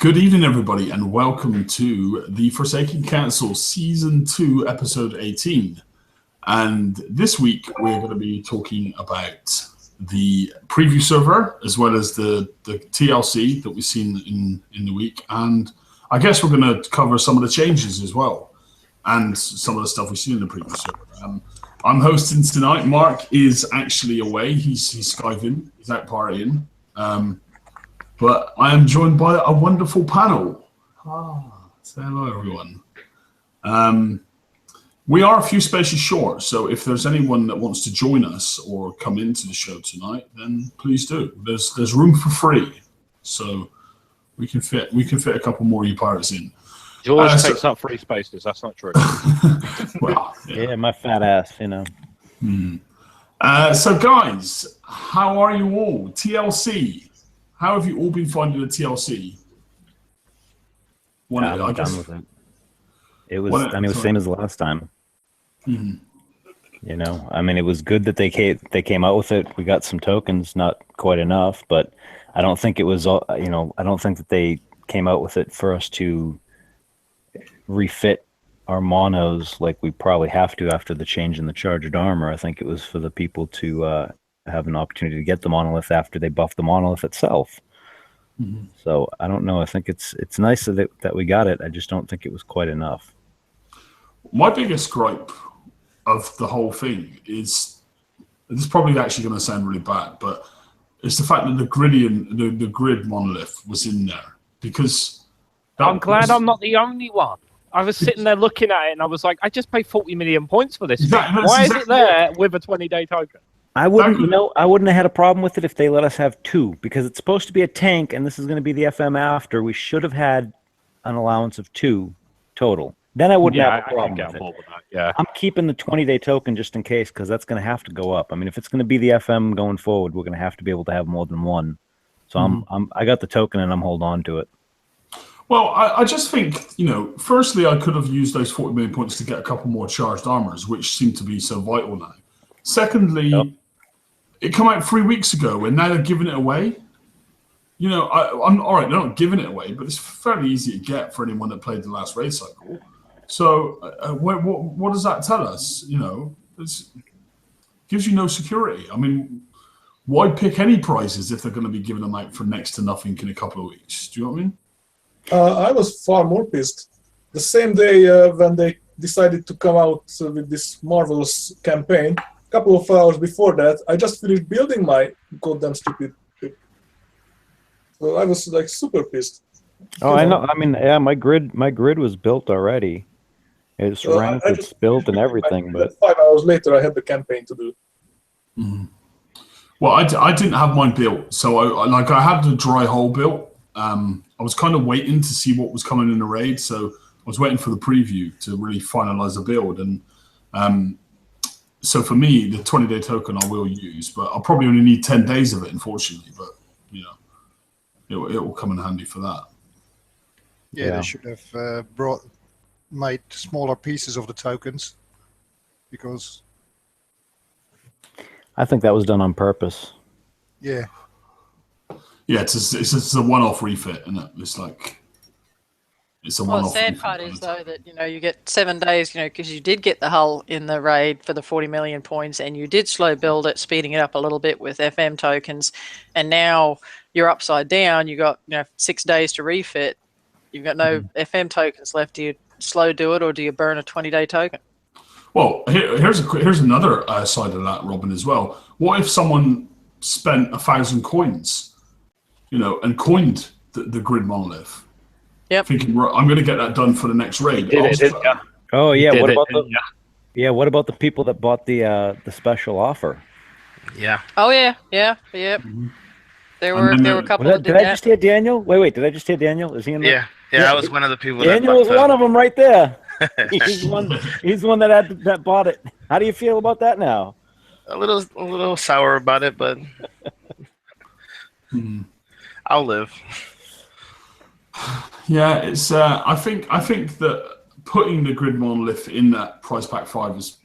Good evening, everybody, and welcome to the Forsaken Council Season 2, Episode 18. And this week, we're going to be talking about the preview server, as well as the TLC that we've seen in the week. And I guess we're going to cover some of the changes as well, and some of the stuff we've seen in the preview server. I'm hosting tonight. Mark is actually away. He's Skyving. He's out partying. But I am joined by a wonderful panel. Say hello, everyone. We are a few spaces short, so if there's anyone that wants to join us or come into the show tonight, then please do. There's room for free, so we can fit a couple more you pirates in. George takes up free spaces. That's not true. Well, yeah, my fat ass, you know. So, guys, how are you all? TLC. How have you all been finding the TLC? I'm done with it. It was, it was same as the last time. Mm-hmm. You know, I mean, it was good that they came out with it. We got some tokens, not quite enough, but I don't think it was, I don't think that they came out with it for us to refit our monos like we probably have to after the change in the charged armor. I think it was for the people to have an opportunity to get the monolith after they buff the monolith itself. Mm-hmm. So I don't know. I think it's nice that we got it. I just don't think it was quite enough. My biggest gripe of the whole thing is, this is probably actually going to sound really bad, but it's the fact that the grid monolith was in there, because I'm glad I'm not the only one. I was sitting there looking at it and I was like, I just paid 40 million points for this. Why is it there with a 20-day token? I wouldn't have had a problem with it if they let us have two, because it's supposed to be a tank and this is going to be the FM after. We should have had an allowance of 2 total. Then I wouldn't have a problem with it. With that. Yeah. I'm keeping the 20-day token just in case, because that's going to have to go up. I mean, if it's going to be the FM going forward, we're going to have to be able to have more than one. So I got the token and I'm holding on to it. Well, I just think, firstly, I could have used those 40 million points to get a couple more charged armors, which seem to be so vital now. Secondly, It came out 3 weeks ago, and now they're giving it away. I'm all right. They're not giving it away, but it's fairly easy to get for anyone that played the last raid cycle. So, what does that tell us? It gives you no security. I mean, why pick any prizes if they're going to be giving them out for next to nothing in a couple of weeks? Do you know what I mean? I was far more pissed. The same day when they decided to come out with this marvelous campaign. Couple of hours before that, I just finished building my goddamn stupid ship. So I was like super pissed. Oh, I know. I mean, yeah, my grid was built already. It's ranked, it's built and everything. But 5 hours later, I had the campaign to do. Mm-hmm. Well, I didn't have mine built, so I had the dry hole built. I was kind of waiting to see what was coming in the raid, so I was waiting for the preview to really finalize the build. And so for me, the 20-day token I will use, but I'll probably only need 10 days of it, unfortunately. But it will come in handy for that. Yeah, they should have made smaller pieces of the tokens, because I think that was done on purpose. Yeah. Yeah, it's a one-off refit, and it's like it's a one-off. The sad part is though that you get 7 days, because you did get the hull in the raid for the 40 million points, and you did slow build it, speeding it up a little bit with FM tokens, and now you're upside down. You got 6 days to refit. You've got no FM tokens left. Do you slow do it, or do you burn a 20-day token? Well, here's another side of that, Robin, as well. What if someone spent 1,000 coins, and coined the grid monolith? Yep. Thinking, I'm going to get that done for the next raid. Oh yeah. What about the people that bought the special offer? Yeah. Oh yeah. Mm-hmm. There were a couple that did that. Did I just hear Daniel? Wait. Did I just hear Daniel? Is he in there? Yeah. I was one of the people. Daniel was one of them right there. He's the one that bought it. How do you feel about that now? A little sour about it, but I'll live. Yeah, it's. I think that putting the grid monolith in that price pack 5 is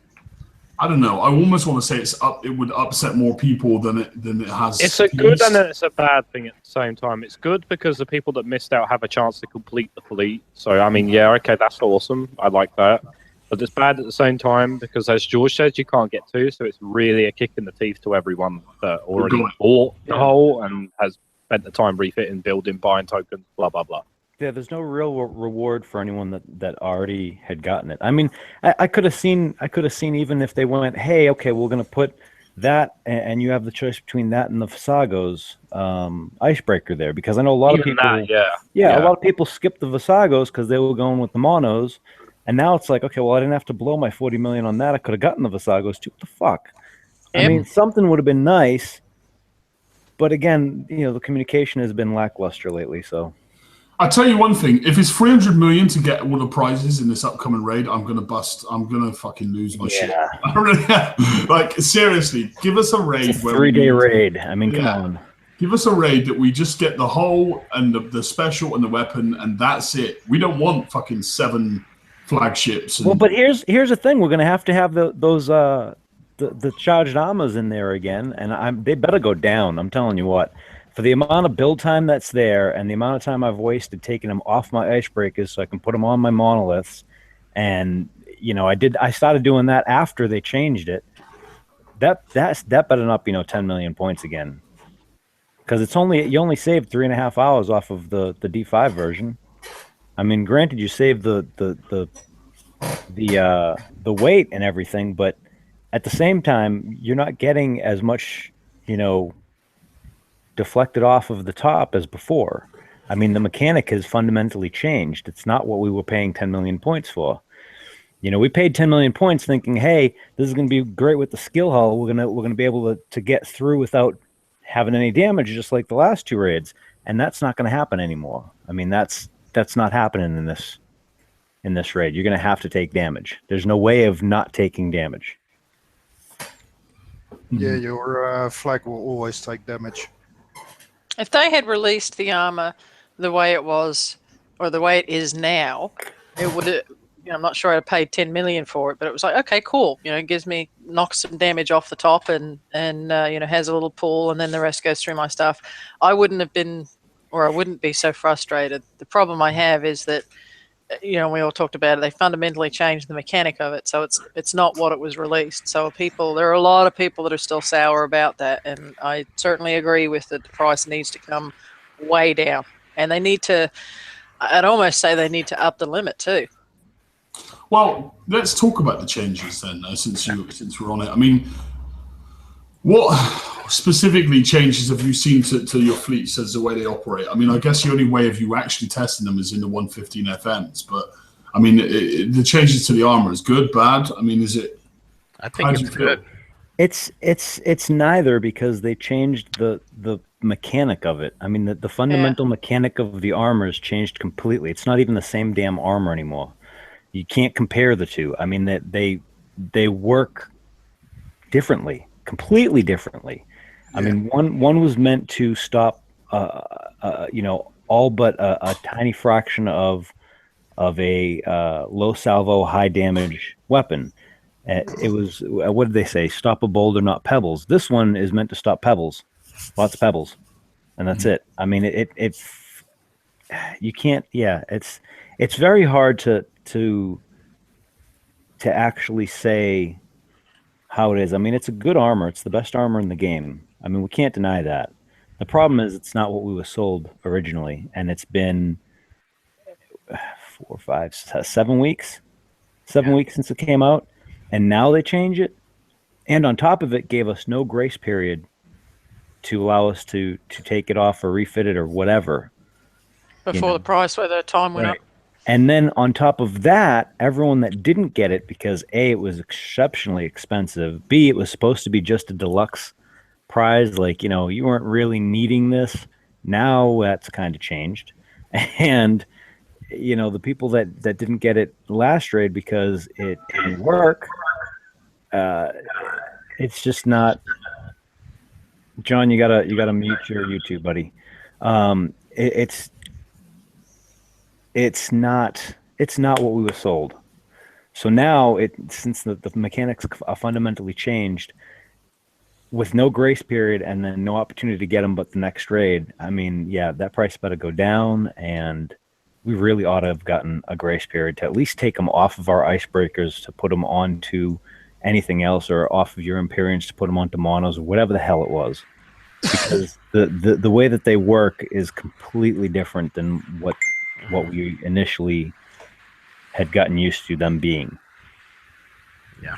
I don't know. I almost want to say it would upset more people than it has. It's a good and it's a bad thing at the same time. It's good because the people that missed out have a chance to complete the fleet. So I mean, yeah, okay, that's awesome. I like that. But it's bad at the same time because, as George says, you can't get to. So it's really a kick in the teeth to everyone that already bought the hull and has spent the time refitting, building, buying tokens, blah blah blah. Yeah, there's no real reward for anyone that already had gotten it. I mean, I could have seen even if they went, hey, okay, we're going to put that, and you have the choice between that and the Visagos icebreaker there, because I know a lot of people, a lot of people skipped the Visagos because they were going with the monos, and now it's like, okay, well, I didn't have to blow my 40 million on that. I could have gotten the Visagos too. What the fuck? Yep. I mean, something would have been nice, but again, the communication has been lackluster lately, so. I'll tell you one thing. If it's 300 million to get all the prizes in this upcoming raid, I'm going to bust. I'm going to fucking lose my shit. I really am. Like, seriously, give us a raid. It's a 3-day raid. I mean, come on. Give us a raid that we just get the hull and the special and the weapon, and that's it. We don't want fucking 7 flagships. Well, but here's the thing. We're going to have those the charged armors in there again, and they better go down. I'm telling you what. For the amount of build time that's there and the amount of time I've wasted taking them off my icebreakers so I can put them on my monoliths, and I started doing that after they changed it. That better not be 10 million points again, because you only saved 3.5 hours off of the D5 version. I mean, granted, you saved the weight and everything, but at the same time, you're not getting as much deflected off of the top as before. I mean, the mechanic has fundamentally changed. It's not what we were paying 10 million points for. We paid 10 million points thinking, hey, this is going to be great with the skill hull. We're going to be able to get through without having any damage, just like the last 2 raids. And that's not going to happen anymore. I mean, that's not happening in this raid. You're going to have to take damage. There's no way of not taking damage. Yeah, your flag will always take damage. If they had released the armor the way it was, or the way it is now, it would have. I'm not sure I'd have paid 10 million for it, but it was like, okay, cool. It knocks some damage off the top, and has a little pull, and then the rest goes through my stuff. I wouldn't be so frustrated. The problem I have is that, we all talked about it. They fundamentally changed the mechanic of it, so it's not what it was released. So there are a lot of people that are still sour about that, and I certainly agree with that. The price needs to come way down, and they need to. I'd almost say they need to up the limit too. Well, let's talk about the changes then, since we're on it. I mean, what specifically changes have you seen to your fleets as the way they operate? I mean, I guess the only way of you actually testing them is in the 115 FMs, but I mean, the changes to the armor is good, bad? I mean, is it? I think it's good. It's neither, because they changed the mechanic of it. I mean, the fundamental mechanic of the armor has changed completely. It's not even the same damn armor anymore. You can't compare the two. I mean, they work differently, completely differently. I mean, one was meant to stop, all but a tiny fraction of a low salvo, high damage weapon. It was, what did they say? Stop a boulder, not pebbles. This one is meant to stop pebbles, lots of pebbles, and that's it. I mean, you can't. Yeah, it's very hard to actually say how it is. I mean, it's a good armor. It's the best armor in the game. I mean, we can't deny that. The problem is it's not what we were sold originally, and it's been 4, 5, 7 weeks. 7 weeks since it came out, and now they change it. And on top of it, gave us no grace period to allow us to take it off or refit it or whatever. Before the price, where the time went up. And then on top of that, everyone that didn't get it, because A, it was exceptionally expensive, B, it was supposed to be just a deluxe prize, like, you weren't really needing this. Now that's kind of changed. And, the people that didn't get it last raid because it didn't work, it's just not. John, you gotta mute your YouTube, buddy. It's not what we were sold. So now, since the mechanics are fundamentally changed, with no grace period and then no opportunity to get them but the next raid, I mean, yeah, that price better go down, and we really ought to have gotten a grace period to at least take them off of our icebreakers to put them onto anything else, or off of your Empyreans to put them onto monos, or whatever the hell it was. Because the way that they work is completely different than what we initially had gotten used to them being. Yeah.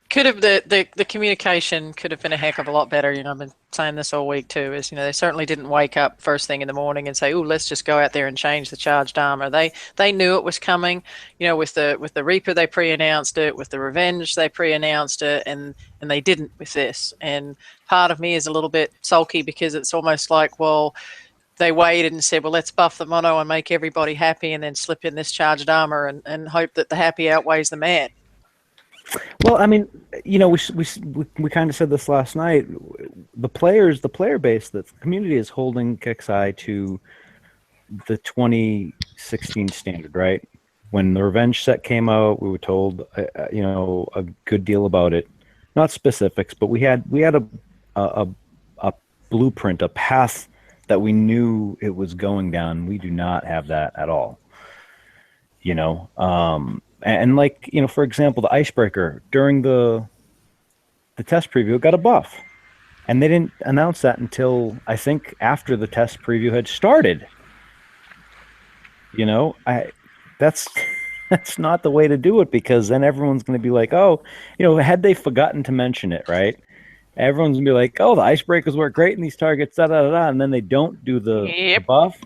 Could have the communication could have been a heck of a lot better. You know, I've been saying this all week too. Is, you know, they certainly didn't wake up first thing in the morning and say, "Oh, let's just go out there and change the charged armor." They knew it was coming. You know, with the Reaper they pre-announced it. With the Revenge they pre-announced it, and they didn't with this. And part of me is a little bit sulky because it's almost like, well, they waited and said, well, let's buff the mono and make everybody happy, and then slip in this charged armor and hope that the happy outweighs the mad. Well, I mean, you know, we kind of said this last night. The player base, the community is holding Kixeye to the 2016 standard, right? When the Revenge set came out, we were told, you know, a good deal about it. Not specifics, but we had a blueprint, a path that we knew it was going down. We do not have that at all. You know, and like, you know, for example, the Icebreaker during the test preview got a buff, and they didn't announce that until I think after the test preview had started. You know, that's not the way to do it, because then everyone's going to be like, oh, you know, had they forgotten to mention it, right? Everyone's going to be like, oh, the Icebreakers work great in these targets, da da da, and then they don't do the buff,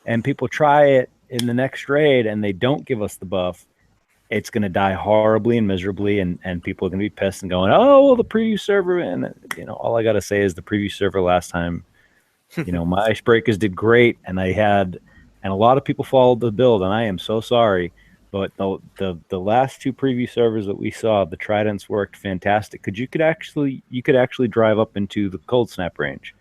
and people try it in the next raid and they don't give us the buff. It's going to die horribly and miserably, and people are going to be pissed and going, oh, well, the preview server, and, you know, all I got to say is the preview server last time, you know, my Icebreakers did great, and and a lot of people followed the build, and I am so sorry, but the last two preview servers that we saw, the Tridents worked fantastic. You could actually drive up into the Cold Snap range.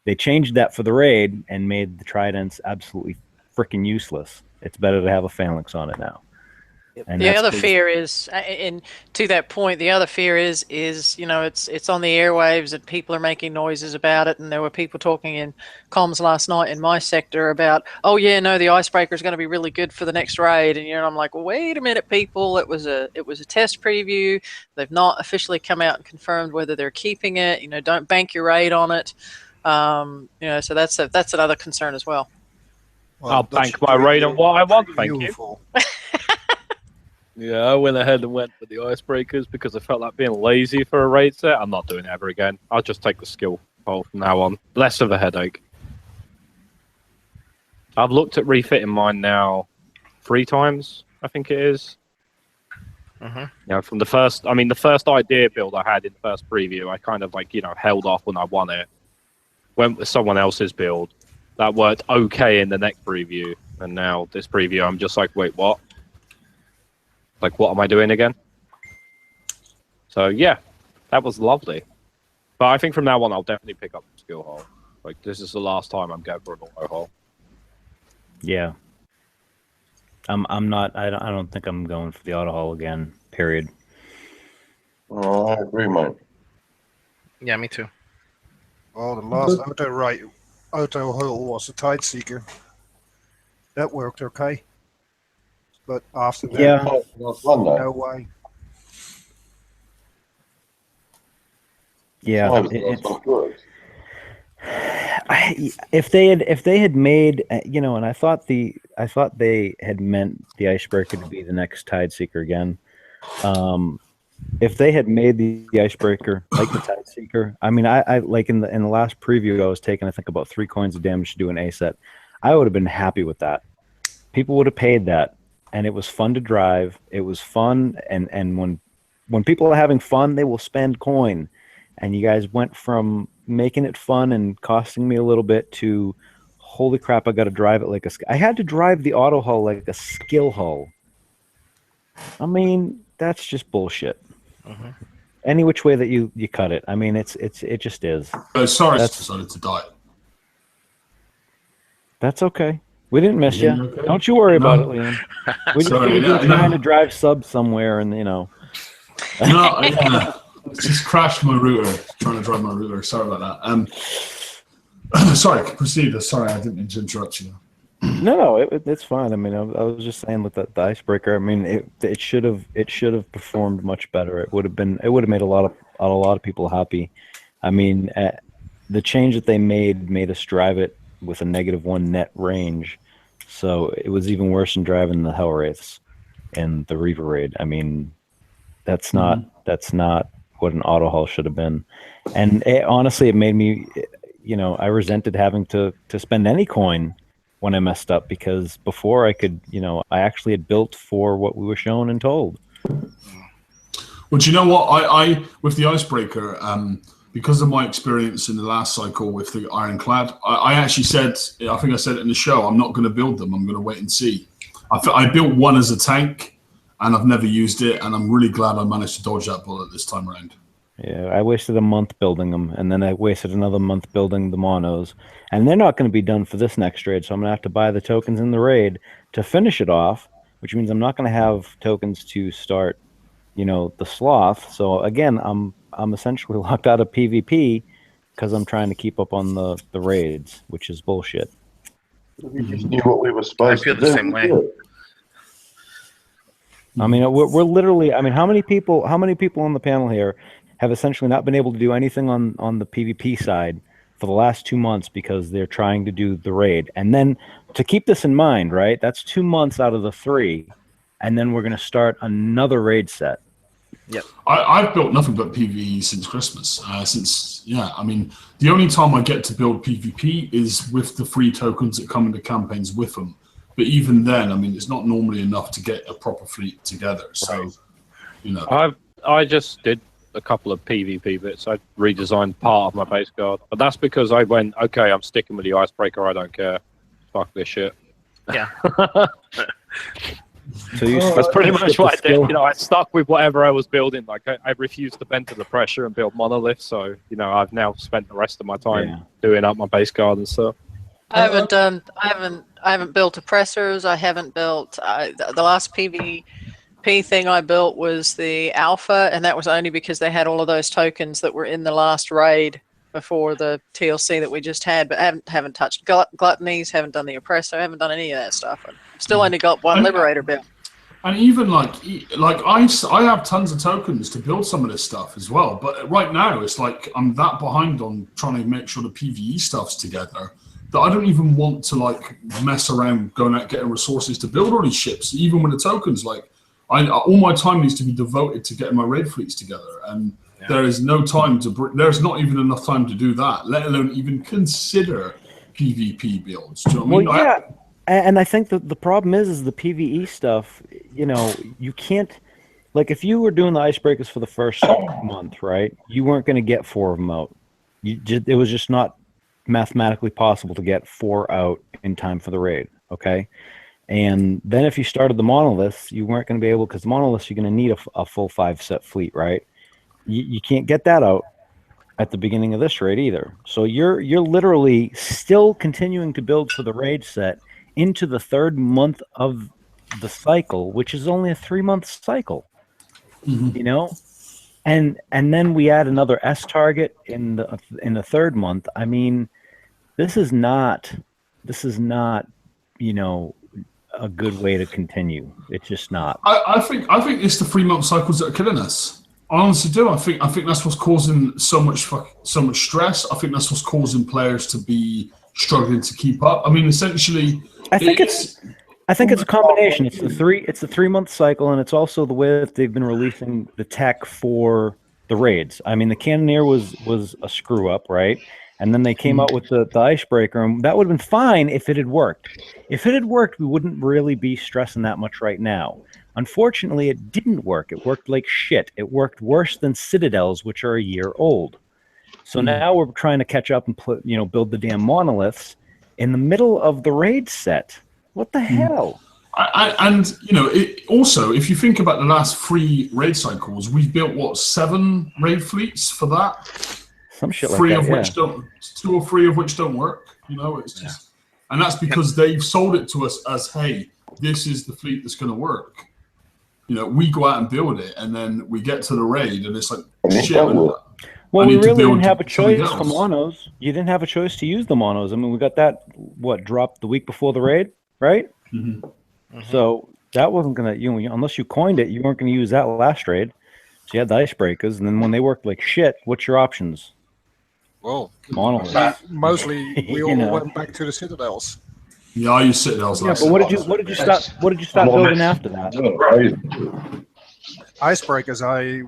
They changed that for the raid and made the Tridents absolutely freaking useless. It's better to have a Phalanx on it now. And the other fear is, and to that point, the other fear is you know, it's on the airwaves and people are making noises about it, and there were people talking in comms last night in my sector about, oh yeah, no, the Icebreaker is going to be really good for the next raid, and you know, I'm like, well, wait a minute, people, it was a test preview. They've not officially come out and confirmed whether they're keeping it. You know, don't bank your raid on it. You know, so that's another concern as well. I'll bank my raid on what I want, thank you. Yeah, I went ahead and went with the Icebreakers because I felt like being lazy for a raid set. I'm not doing it ever again. I'll just take the skill pole from now on. Less of a headache. I've looked at refitting mine now 3 times, I think it is. You know, from the first idea build I had in the first preview, I kind of like, you know, held off when I won it. Went with someone else's build. That worked okay in the next preview. And now this preview, I'm just like, wait, what? Like, what am I doing again? So, yeah, that was lovely. But I think from now on, I'll definitely pick up the skill hole. Like, this is the last time I'm going for an auto hole. Yeah. I'm not, I don't think I'm going for the auto hole again, period. Oh, I agree, mate. Yeah, me too. Well, the last auto hole was a Tide Seeker. That worked okay. But after that, Yeah. no way. Yeah, if they had made, you know, and I thought they had meant the Icebreaker to be the next Tide Seeker again. If they had made the Icebreaker like the Tide Seeker, I mean, I like in the last preview, I was taking, I think, about 3 coins of damage to do an A set. I would have been happy with that. People would have paid that, and it was fun to drive. It was fun, and when people are having fun, they will spend coin. And you guys went from making it fun and costing me a little bit to, holy crap, I got to drive it like I had to drive the auto hull like a skill hull. I mean, that's just bullshit. any which way that you cut it. I mean, it just is. Oh, sorry, I That's- decided to die. That's okay. We didn't miss you. You okay? Don't you worry No. about it, Liam. We just Sorry, figured you were no. trying to drive sub somewhere, and No, yeah, just crashed my router. Trying to drive my router. Sorry about that. Sorry, proceed. Sorry, I didn't mean to interrupt you. No, it's fine. I mean, I was just saying with the icebreaker. I mean, it should have performed much better. It would have made a lot of people happy. I mean, the change that they made us drive it with a -1 net range, so it was even worse than driving the Hellwraiths and the Reaver Raid. I mean, that's not what an auto haul should have been, and honestly, it made me, I resented having to spend any coin when I messed up, because before I could, I actually had built for what we were shown and told. Well, do you know what? I with the icebreaker, because of my experience in the last cycle with the Ironclad, I actually said, I think I said it in the show, I'm not going to build them. I'm going to wait and see. I built one as a tank, and I've never used it, and I'm really glad I managed to dodge that bullet this time around. Yeah, I wasted a month building them, and then I wasted another month building the monos, and they're not going to be done for this next raid, so I'm going to have to buy the tokens in the raid to finish it off, which means I'm not going to have tokens to start, the Sloth. So again, I'm essentially locked out of PvP because I'm trying to keep up on the raids, which is bullshit. We just knew what we were supposed to I do. feel the same way. I mean, we're literally. I mean, how many people on the panel here have essentially not been able to do anything on the PvP side for the last 2 months because they're trying to do the raid? And then to keep this in mind, right? That's 2 months out of the 3, and then we're going to start another raid set. Yep. I've built nothing but PvE since Christmas. I mean, the only time I get to build PvP is with the free tokens that come into campaigns with them. But even then, I mean, it's not normally enough to get a proper fleet together. So, I just did a couple of PvP bits. I redesigned part of my base guard, but that's because I went, okay, I'm sticking with the icebreaker. I don't care. Fuck this shit. Yeah. So That's pretty much what I did. I stuck with whatever I was building. Like I refused to bend to the pressure and build monolith. So I've now spent the rest of my time doing up my base guard and stuff. I haven't built oppressors. I haven't built the last PvP thing I built was the alpha, and that was only because they had all of those tokens that were in the last raid before the TLC that we just had. But I haven't touched gluttonies, haven't done the oppressor, haven't done any of that stuff. I've still only got one liberator built. And even like I have tons of tokens to build some of this stuff as well. But right now it's like I'm that behind on trying to make sure the PvE stuff's together that I don't even want to like mess around going out getting resources to build all these ships. Even with the tokens, like all my time needs to be devoted to getting my raid fleets together, and there is no time there's not even enough time to do that, let alone even consider PvP builds. Do you know what I mean? Well, yeah. And I think that the problem is the PvE stuff, you can't, like if you were doing the icebreakers for the first month, right, you weren't going to get 4 of them out. It was just not mathematically possible to get 4 out in time for the raid, okay? And then if you started the monoliths, you weren't going to be able, because the monoliths, you're going to need a full 5-set fleet, right? You can't get that out at the beginning of this raid either. So you're literally still continuing to build for the raid set into the 3rd month of the cycle, which is only a 3-month cycle. And then we add another S target in the 3rd month. I mean, this is not a good way to continue. It's just not. I think it's the 3-month cycles that are killing us. I honestly do. I think that's what's causing so much stress. I think that's what's causing players to be struggling to keep up. I mean, essentially, I think it's a combination. It's the 3-month cycle, and it's also the way that they've been releasing the tech for the raids. I mean, the Cannoneer was a screw up, right? And then they came out with the icebreaker, and that would have been fine if it had worked. If it had worked, we wouldn't really be stressing that much right now. Unfortunately, it didn't work. It worked like shit. It worked worse than Citadels, which are a year old. So now we're trying to catch up and build the damn monoliths in the middle of the raid set. What the hell? And you know, also, if you think about the last 3 raid cycles, we've built what 7 raid fleets for that. Some shit like 3 that. of Yeah. which don't, 2 or 3 of which don't work. You know, it's just, and that's because they've sold it to us as, hey, this is the fleet that's going to work. You know, we go out and build it, and then we get to the raid, and it's like, shit. Well, we really didn't have a something choice for else. monos. You didn't have a choice to use the monos. I mean, we got that dropped the week before the raid, right? Mm-hmm. So that wasn't gonna, unless you coined it, you weren't gonna use that last raid. So you had the icebreakers, and then when they worked like shit, what's your options? Well, Monolith. mostly we You all know. went back to the citadels. Yeah, I used Citadels Yeah, last but what time. did you stop building after that? Icebreakers, I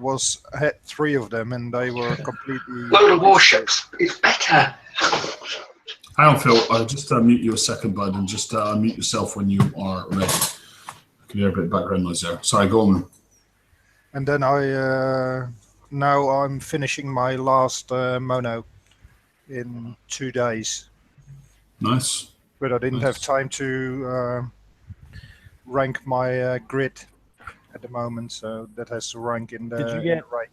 had 3 of them, and they were completely. Load of warships. It's better. Hang on, Phil. I'll just mute you a second, bud, and just mute yourself when you are ready. I can hear a bit of background noise there. Sorry, go on. And then now I'm finishing my last mono in 2 days. Nice. But I didn't have time to rank my grid at the moment, so that has to rank in the, right.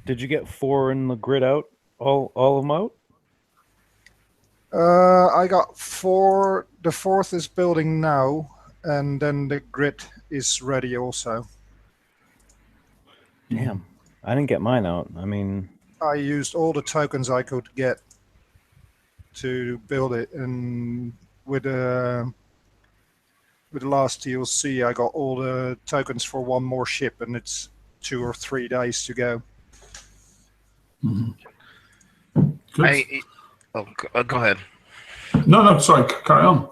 Did you get 4 in the grid out? All of them out? I got 4. The 4th is building now, and then the grid is ready also. Damn, I didn't get mine out. I mean, I used all the tokens I could get to build it, and with the last TLC, I got all the tokens for 1 more ship, and it's 2 or 3 days to go. Mm-hmm. Go ahead. No, sorry, carry on.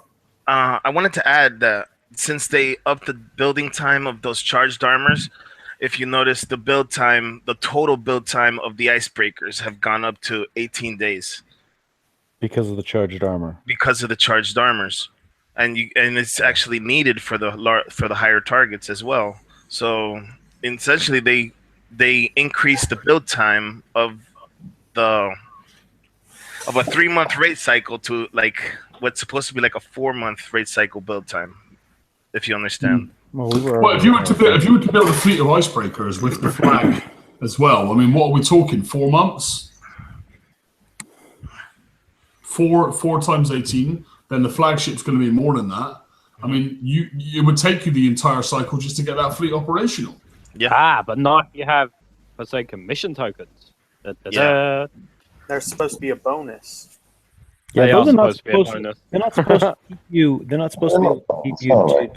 I wanted to add that since they upped the building time of those charged armors, if you notice the total build time of the icebreakers have gone up to 18 days. because of the charged armor. Because of the charged armors. And it's actually needed for the higher targets as well. So essentially they increase the build time of a 3-month raid cycle to like what's supposed to be like a 4-month raid cycle build time, if you understand. Well, if you were to build a fleet of icebreakers with the flag as well, I mean, what are we talking? 4 months? 4 times 18. Then the flagship's going to be more than that. I mean, it would take you the entire cycle just to get that fleet operational. Yeah, but not if you have Forsaken mission tokens. Yeah. They're supposed to be a bonus. Yeah, They those are are not supposed to be a supposed. bonus. They're not supposed to keep you. They're not supposed to keep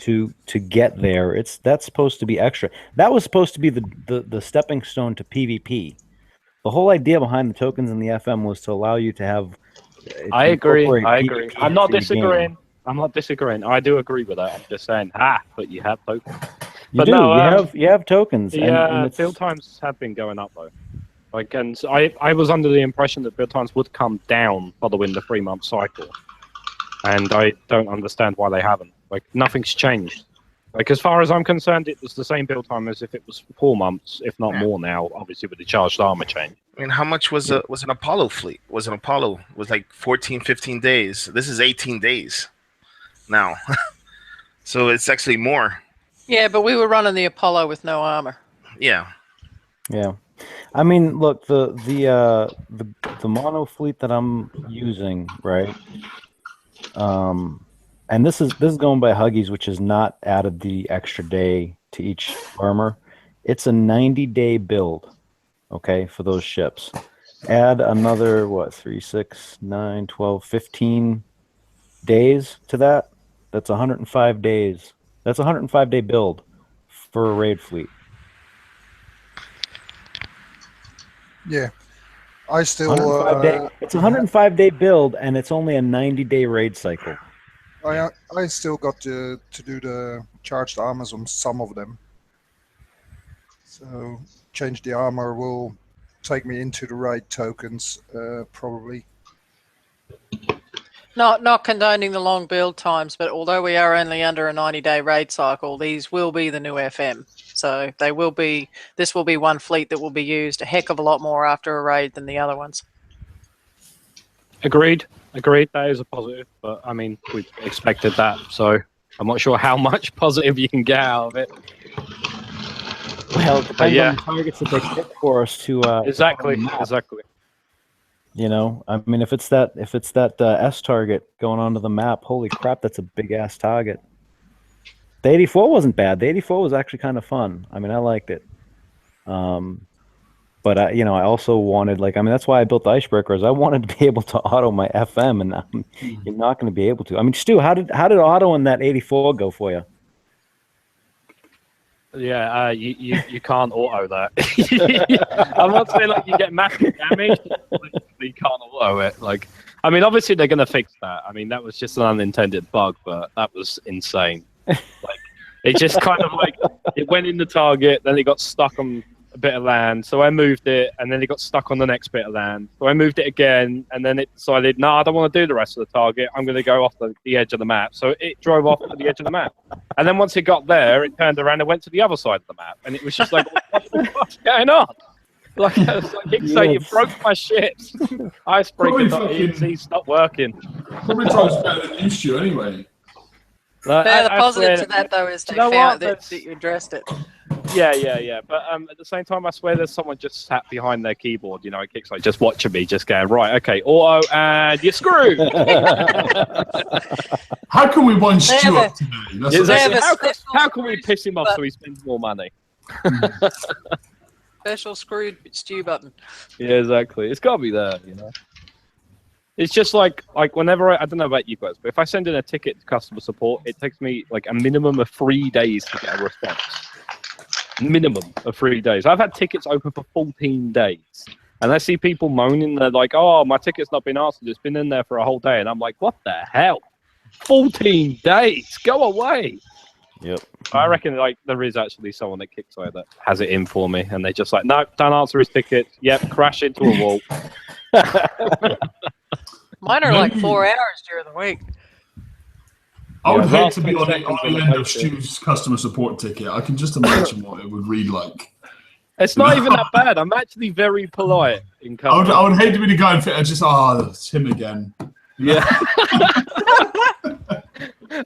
you to get there. That's supposed to be extra. That was supposed to be the stepping stone to PvP. The whole idea behind the tokens in the FM was to allow you to have. I agree. PvP I'm not into your disagreeing. game. I'm not disagreeing. I do agree with that. I'm just saying, but you have tokens. You But do. no, You have tokens. Yeah, and build times have been going up though. Like, and so I was under the impression that build times would come down following the 3-month cycle, and I don't understand why they haven't. Like, nothing's changed. Like, as far as I'm concerned, it was the same build time as if it was 4 months, if not more now. Obviously, with the charged armor change. I mean, how much was an Apollo fleet? Was an Apollo was like 14, 15 days. This is 18 days now. So it's actually more. Yeah, but we were running the Apollo with no armor. Yeah. Yeah, I mean, look, the mono fleet that I'm using, right? And this is going by Huggies, which has not added the extra day to each armor. It's a 90-day build, okay, for those ships. Add another 3, 6, 9, 12, 15 days to that. That's 105 days. That's a 105-day build for a raid fleet. Yeah, I still. It's a 105-day build, and it's only a 90-day raid cycle. I still got to do the charged armors on some of them. So change the armor will take me into the raid tokens, probably. Not condoning the long build times, but although we are only under a 90-day raid cycle, these will be the new FM. So they will be. This will be one fleet that will be used a heck of a lot more after a raid than the other ones. Agreed. That is a positive, but I mean, we expected that. So I'm not sure how much positive you can get out of it. Well, it depends on the targets that they pick for us to. Exactly. You know, I mean, if it's that S target going onto the map, holy crap, that's a big ass target. The 84 wasn't bad. The 84 was actually kind of fun. I mean, I liked it. But I, you know, I also wanted, like, I mean, that's why I built the icebreakers. I wanted to be able to auto my FM, and you're not going to be able to. I mean, Stu, how did auto in that 84 go for you? Yeah, you can't auto that. I'm not saying like you get massive damage, but you can't auto it. Like, I mean, obviously they're going to fix that. I mean, that was just an unintended bug, but that was insane. Like, it just kind of like it went in the target, then it got stuck on a bit of land, so I moved it, and then it got stuck on the next bit of land, so I moved it again, and then it decided, no, I don't want to do the rest of the target, I'm going to go off the edge of the map. So it drove off to the edge of the map, and then once it got there, it turned around and went to the other side of the map, and it was just like, what the fuck's going on? Like, I was like, you broke my shit. Icebreaker.exe stopped working. Probably drives better than it used to anyway. Like, the positive to that, though, is they found that you addressed it. Yeah. But at the same time, I swear there's someone just sat behind their keyboard. You know, it kicks like just watching me, just going, right, okay, auto, and you're screwed. How can we wind Stu up today? How can we piss him off so he spends more money? Special screwed Stu button. Yeah, exactly. It's got to be there, you know. It's just like whenever I don't know about you guys, but if I send in a ticket to customer support, it takes me like a minimum of 3 days to get a response. Minimum of 3 days. I've had tickets open for 14 days, and I see people moaning. They're like, "Oh, my ticket's not been answered. It's been in there for a whole day," and I'm like, "What the hell? 14 days? Go away!" Yep. I reckon like there is actually someone at Kickstarter that has it in for me, and they just like, "No, don't answer his ticket. Yep, crash into a wall." Mine are like 4 hours during the week. I would hate to be on the end of Stu's customer support ticket. I can just imagine what it would read like. It's not even that bad. I'm actually very polite in customer. I would hate to be the guy and just, it's him again. Yeah.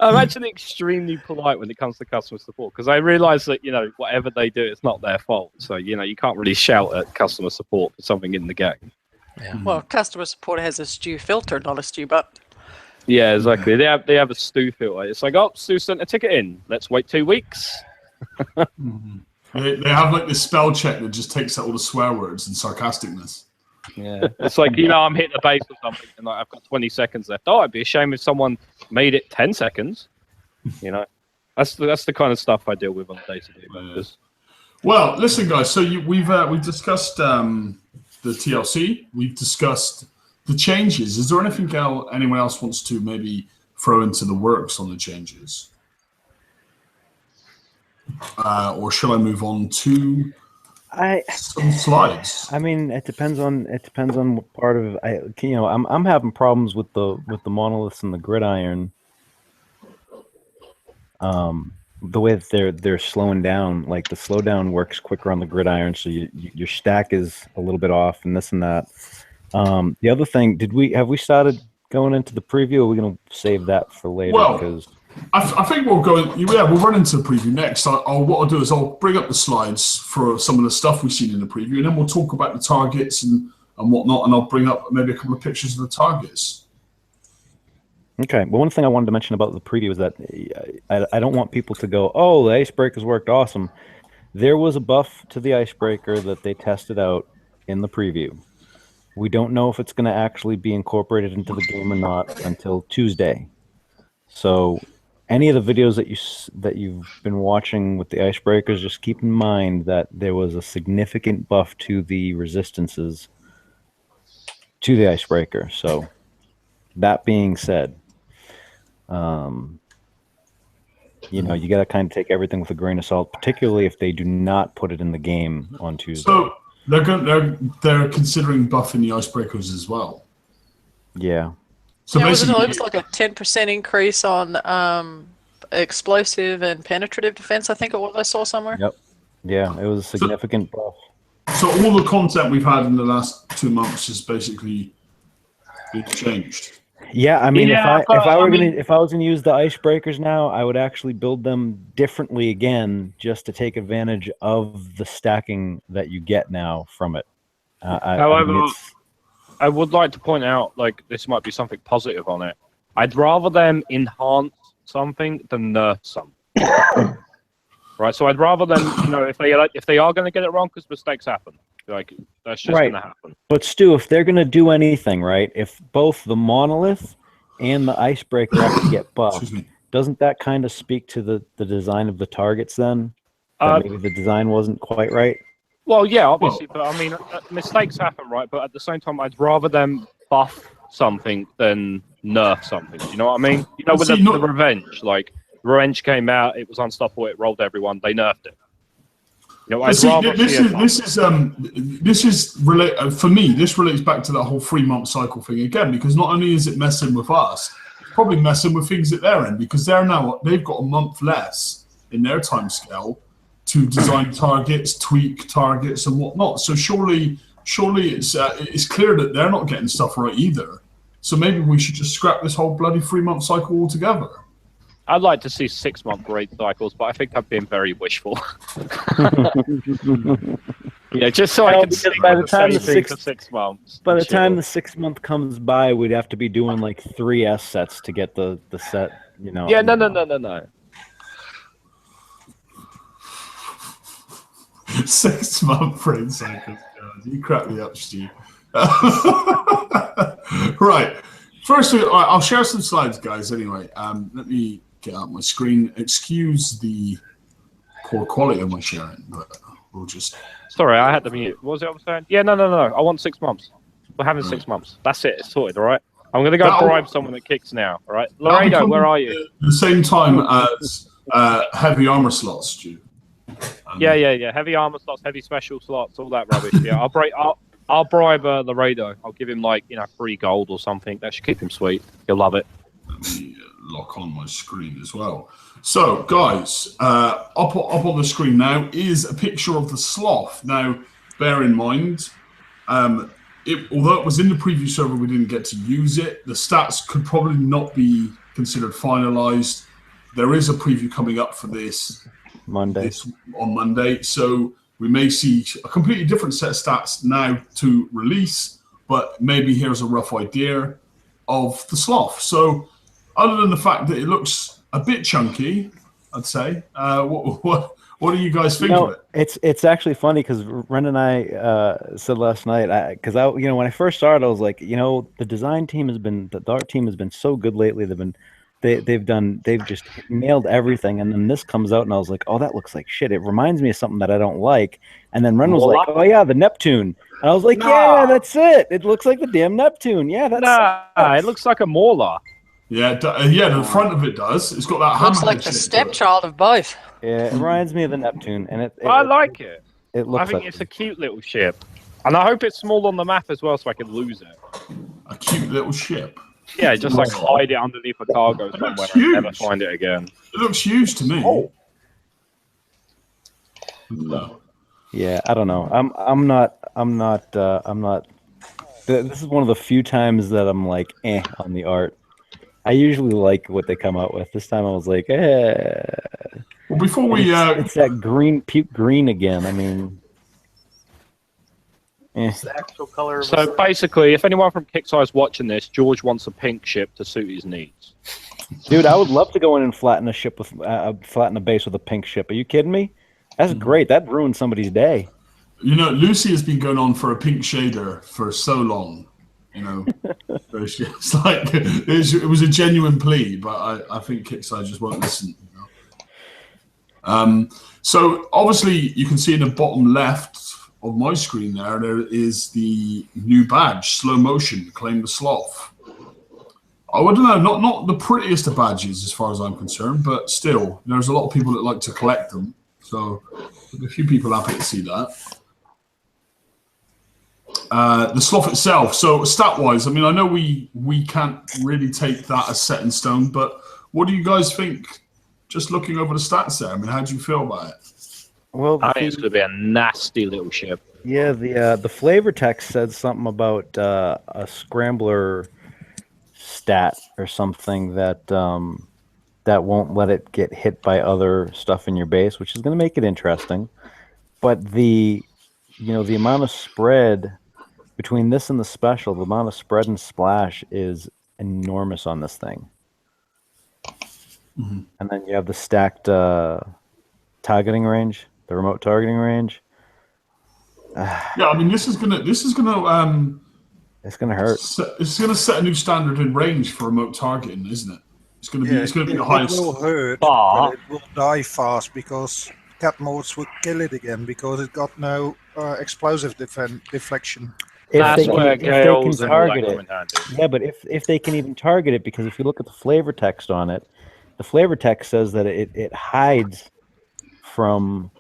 I'm actually extremely polite when it comes to customer support, because I realise that, you know, whatever they do, it's not their fault. So, you know, you can't really shout at customer support for something in the game. Yeah. Well, customer support has a Stu filter, not a Stu button. Yeah, exactly. They have a Stu filter. It's like, oh, Stu sent a ticket in. Let's wait 2 weeks. They have like this spell check that just takes out all the swear words and sarcasticness. Yeah, it's like, you know, I'm hitting a base or something, and like, I've got 20 seconds left. Oh, it'd be a shame if someone made it 10 seconds. You know, that's the kind of stuff I deal with on a day-to-day basis. Well, listen, guys. So we've discussed the TLC. We've discussed the changes. Is there anything anyone else wants to maybe throw into the works on the changes, or shall I move on to some slides? I mean, it depends on what part of it. You know, I'm having problems with the monoliths and the gridiron. The way that they're slowing down, like the slowdown works quicker on the gridiron, so your stack is a little bit off, and this and that. The other thing, have we started going into the preview, or are we going to save that for later? Well, because I think we'll go. Yeah, we'll run into the preview next. What I'll do is I'll bring up the slides for some of the stuff we've seen in the preview, and then we'll talk about the targets and whatnot, and I'll bring up maybe a couple of pictures of the targets. Okay. Well, one thing I wanted to mention about the preview is that I don't want people to go, "Oh, the icebreakers worked awesome." There was a buff to the icebreaker that they tested out in the preview. We don't know if it's going to actually be incorporated into the game or not until Tuesday. So, any of the videos that you've been watching with the icebreakers, just keep in mind that there was a significant buff to the resistances to the icebreaker. So, that being said, you know, you got to kind of take everything with a grain of salt, particularly if they do not put it in the game on Tuesday. So they're considering buffing the icebreakers as well. Yeah. So yeah, basically, it was like a 10% increase on explosive and penetrative defense. I think it was. I saw somewhere. Yep. Yeah, it was a significant buff. So all the content we've had in the last 2 months has basically been changed. Yeah, I mean, Yeah, if I I mean- was gonna use the icebreakers now, I would actually build them differently again, just to take advantage of the stacking that you get now from it. However, it's- I would like to point out, like, this might be something positive on it. I'd rather them enhance something than nerf something. Right, so I'd rather them, if they are going to get it wrong, because mistakes happen. Like, that's just Right. going to happen. But Stu, if they're gonna do anything, right? If both the monolith and the icebreaker actually get buffed, Excuse me. doesn't that kind of speak to the design of the targets then? Uh, That maybe the design wasn't quite right. Well, yeah, obviously, but I mean, mistakes happen, right? But at the same time, I'd rather them buff something than nerf something. Do you know what I mean? With the revenge, like revenge came out, it was unstoppable, it rolled everyone, they nerfed it. I'd rather this is for me. This relates back to that whole 3-month cycle thing again, because not only is it messing with us, it's probably messing with things at their end, because they've got a month less in their time scale to design targets, tweak targets, and whatnot. So surely it's clear that they're not getting stuff right either. So maybe we should just scrap this whole bloody 3-month cycle altogether. I'd like to see 6-month raid cycles, but I think I've been very wishful. Yeah, just so I can stick by the with time same the thing six- for 6 months. By the Chill. time the 6-month comes by, we'd have to be doing like 3 S sets to get the set. Yeah, no. 6-month frame cycles. God, you crack me up, Stu. Right. Firstly, I'll share some slides, guys. Anyway, let me get out my screen. Excuse the poor quality of my sharing, but we'll just. Sorry, I had to mute. What was it I was saying? Yeah, no. I want 6 months. We're having 6 months. That's it. It's sorted, all right? I'm going to go bribe someone that kicks now, all right? Laredo, where are you? The same time as heavy armor slots, Stu. Yeah. Heavy armor slots, heavy special slots, all that rubbish. Yeah, I'll bribe Laredo. I'll give him 3 gold or something. That should keep him sweet. He'll love it. Let me lock on my screen as well. So, guys, up on the screen now is a picture of the Sloth. Now, bear in mind, although it was in the preview server, we didn't get to use it. The stats could probably not be considered finalized. There is a preview coming up for this on Monday, so we may see a completely different set of stats now to release, but maybe here's a rough idea of the Sloth. So, other than the fact that it looks a bit chunky, I'd say, what do you guys think of it? It's actually funny because Ren and I said last night, because when I first started, I was like, the design team the art team has been so good lately. They've just nailed everything, and then this comes out, and I was like, oh, that looks like shit. It reminds me of something that I don't like. And then Ren was like, oh yeah, the Neptune. And I was like, yeah, that's it. It looks like the damn Neptune. Yeah, that's it looks like a Mauler. Yeah, the front of it does. It's got that. Looks like the stepchild of both. Yeah, it reminds me of the Neptune, and I like it. It looks. I think it's a cute little ship, and I hope it's small on the map as well, so I can lose it. A cute little ship. Yeah, just hide it underneath a cargo somewhere and never find it again. It looks huge to me. Oh. No. Yeah, I don't know. I'm not. This is one of the few times that I'm like, on the art. I usually like what they come out with. This time I was like, Well, before we, it's that puke green again. I mean, It's the actual color. So basically, if anyone from Kickstarter is watching this, George wants a pink ship to suit his needs. Dude, I would love to go in and flatten a ship with flatten a base with a pink ship. Are you kidding me? That's great. That ruined somebody's day. Lucy has been going on for a pink shader for so long. It's like it was a genuine plea, but I think Kickstarter just won't listen. So obviously, you can see in the bottom left of my screen there is the new badge, slow motion, claim the Sloth. I don't know, not the prettiest of badges as far as I'm concerned, but still, there's a lot of people that like to collect them. So a few people happy to see that. The Sloth itself, so stat-wise, I mean, I know we can't really take that as set in stone, but what do you guys think, just looking over the stats there? I mean, how do you feel about it? Well, I think it's going to be a nasty little ship. Yeah, the flavor text said something about a scrambler stat or something that that won't let it get hit by other stuff in your base, which is going to make it interesting. But the amount of spread between this and the special, the amount of spread and splash is enormous on this thing. Mm-hmm. And then you have the stacked targeting range, the remote targeting range. Yeah, I mean, this is gonna it's gonna hurt. It's gonna set a new standard in range for remote targeting, isn't it? It's gonna be the highest. It will hurt, but it will die fast because cat modes will kill it again because it got no explosive deflection. If they can Gales target it, yeah, but if they can even target it, because if you look at the flavor text on it, the flavor text says that it hides from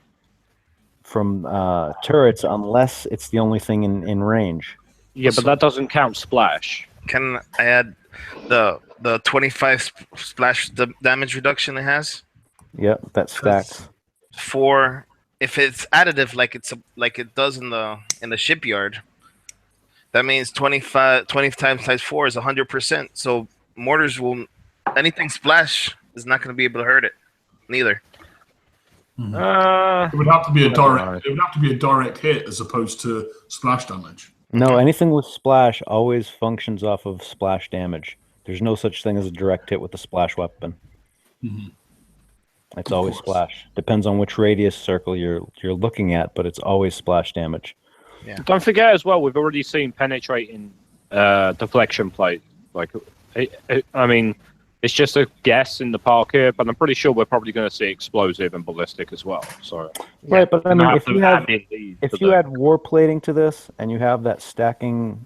turrets unless it's the only thing in range. Yeah, but that doesn't count splash. Can I add the 25 splash damage reduction it has? Yep, that stacks. For if it's additive like it does in the shipyard, that means 20 times 4 is 100%. So mortars will anything splash is not going to be able to hurt it, neither. It would have to be a direct. It would have to be a direct hit as opposed to splash damage. No, anything with splash always functions off of splash damage. There's no such thing as a direct hit with a splash weapon. Mm-hmm. It's always splash. Depends on which radius circle you're looking at, but it's always splash damage. Yeah. Don't forget as well, we've already seen penetrating deflection plate. Like, I mean, it's just a guess in the park here, but I'm pretty sure we're probably going to see explosive and ballistic as well. So right, but I mean, if you add war plating to this and you have that stacking,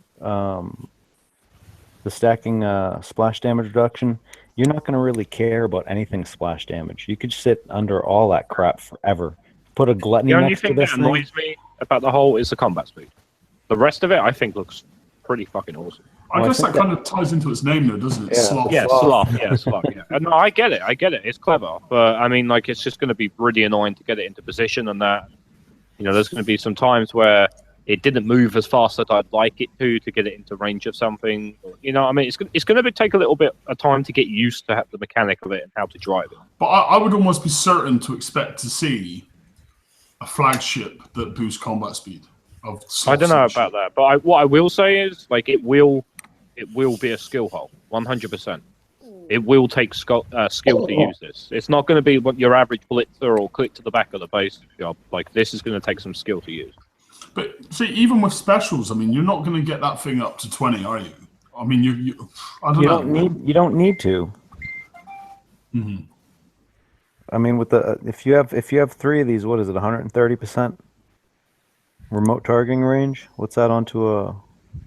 splash damage reduction, you're not going to really care about anything splash damage. You could sit under all that crap forever. Put a gluttony next to this thing. The only thing that annoys me about the whole is the combat speed. The rest of it, I think, looks pretty fucking awesome. I guess that kind of ties into its name, though, doesn't it? Yeah. Sloth. Yeah, Sloth. Yeah, Sloth. Yeah. No, I get it. It's clever, but I mean, like, it's just going to be really annoying to get it into position, and that, there's going to be some times where it didn't move as fast as I'd like it to get it into range of something. I mean, it's going to take a little bit of time to get used to the mechanic of it and how to drive it. But I would almost be certain to expect to see a flagship that boosts combat speed. I don't know about that, but what I will say is, like, it will be a skill hole, 100%. It will take skill to use this. It's not going to be what your average blitzer or click to the back of the base job. Like, this is going to take some skill to use. But see, even with specials, I mean, you're not going to get that thing up to 20, are you? I mean, I don't know. You don't need to. Mm-hmm. I mean, with if you have 3 of these, what is it? 130% remote targeting range. What's that onto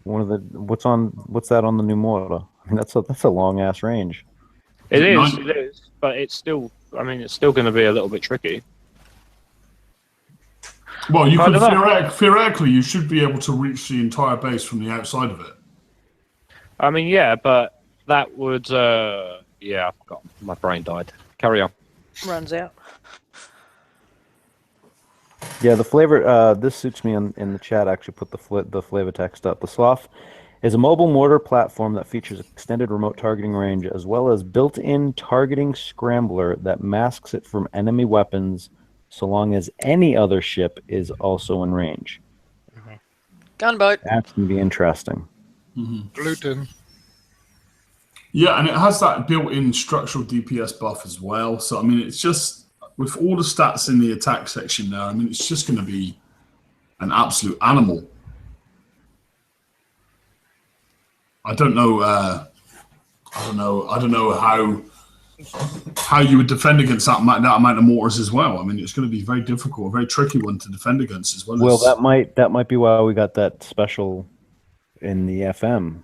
what's that on the new Mortar? I mean, that's a long ass range. It is, but it's still. I mean, it's still going to be a little bit tricky. Well, you could theoretically, you should be able to reach the entire base from the outside of it. I mean, yeah, but that would. Yeah, I forgot. My brain died. Carry on. Runs out. Yeah, the flavor. This suits me in the chat. Actually, put the flavor text up. The Sloth is a mobile mortar platform that features extended remote targeting range as well as built-in targeting scrambler that masks it from enemy weapons, so long as any other ship is also in range. Mm-hmm. Gunboat. That's gonna be interesting. Mm-hmm. Gluten. Yeah, and it has that built-in structural DPS buff as well. So, I mean, it's just, with all the stats in the attack section there, I mean, it's just going to be an absolute animal. I don't know how you would defend against that amount of mortars as well. I mean, it's going to be very difficult, a very tricky one to defend against as well. Well, that might be why we got that special in the FM.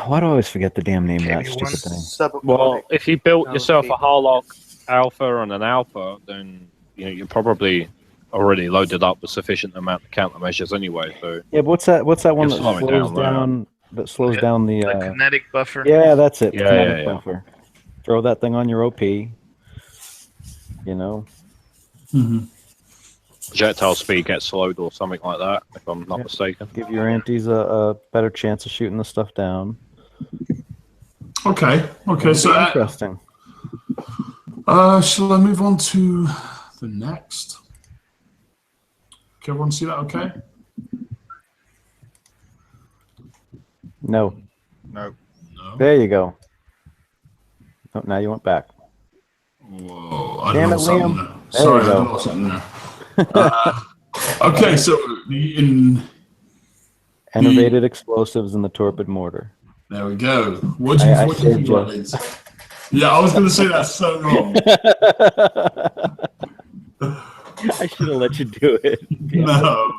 Why do I always forget the damn name of that stupid thing? Well, if you built yourself a Harlock Alpha and an Alpha, then you're probably already loaded up with sufficient amount of countermeasures anyway. So yeah, but what's that one that slows down the kinetic buffer? Yeah, that's it. Yeah. Buffer. Throw that thing on your OP. Mm-hmm. projectile speed gets slowed or something like that, if I'm not mistaken. Give your antis a better chance of shooting the stuff down. Okay. So interesting. Shall I move on to the next? Can everyone see that? Okay. No. No. There you go. Oh, now you went back. Whoa! I Damn don't know it, something Liam. there. There Sorry, you I go. don't know something there. Okay, so in Innovated explosives in the torpid mortar. there we go. What do you think about these? Yeah, I was going to say that's so wrong. I should have let you do it. No.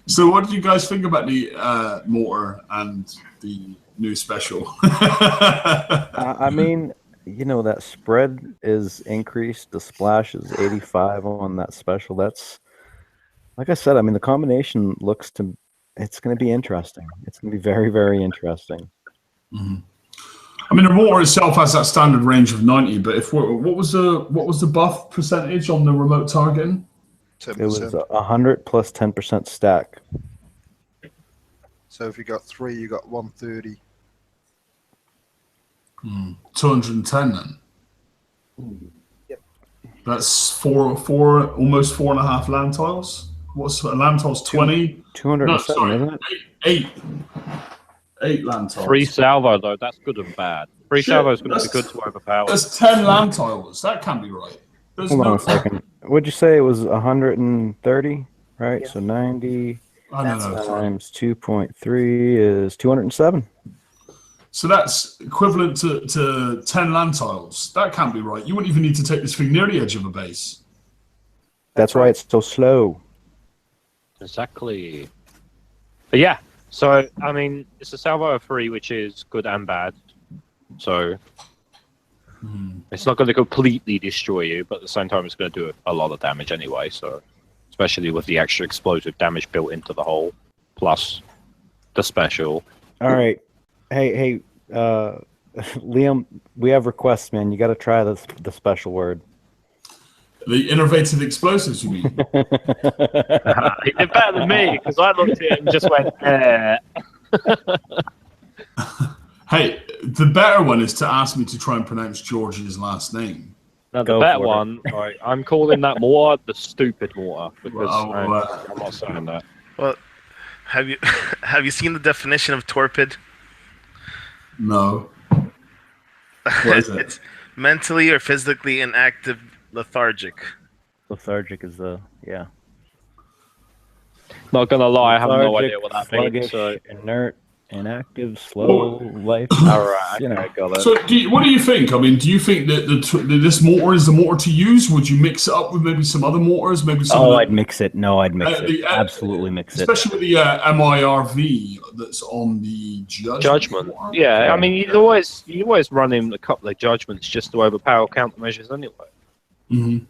So what do you guys think about the Mortar and the new special? I mean, you know, that spread is increased. The splash is 85 on that special. That's, like I said, I mean, the combination looks to, it's going to be interesting. It's going to be very, very interesting. Mm-hmm. I mean, the Mortar itself has that standard range of 90, but if what was the buff percentage on the remote targeting? 10%. It was 100 plus 10% stack. So if you got 3, you got 130. 210 then. Yep. That's almost 4.5 land tiles. What's a land tiles? 20? 207, isn't it? 8 land tiles. 3 salvo though, that's good and bad. 3 salvo is going to be good to overpower. That's 10 land tiles. That can't be right. Hold on a second. What'd you say? It was 130, right? Yeah. So 90 I don't know. times 2.3 is 207. So that's equivalent to 10 land tiles. That can't be right. You wouldn't even need to take this thing near the edge of a base. That's why it's so slow. Exactly. But yeah, so, I mean, it's a salvo of 3, which is good and bad. So, it's not going to completely destroy you, but at the same time, it's going to do a lot of damage anyway. So, especially with the extra explosive damage built into the hull, plus the special. All right. Hey, Liam, we have requests, man. You got to try the special word. The innovative explosives, you mean? He did better than me, because I looked at it and just went, Hey, the better one is to ask me to try and pronounce George's last name. No, the better one, right, I'm calling that Mortar the stupid Mortar, because I'm not saying that. Well, have you seen the definition of torpid? No. What is it? It's mentally or physically inactive, lethargic. Lethargic is yeah. Not gonna lie, I have no idea what that means. Sluggish, So. inert, inactive, slow, life. All right, you know, got it. So, what do you think? I mean, do you think that this mortar is the mortar to use? Would you mix it up with maybe some other mortars? Maybe some. Oh, I'd mix it. No, I'd mix it. Absolutely mix it. Especially with the MIRV that's on the Judgment. Mortar. Yeah, I mean, you always run in a couple of judgments just to overpower countermeasures anyway. Mm-hmm.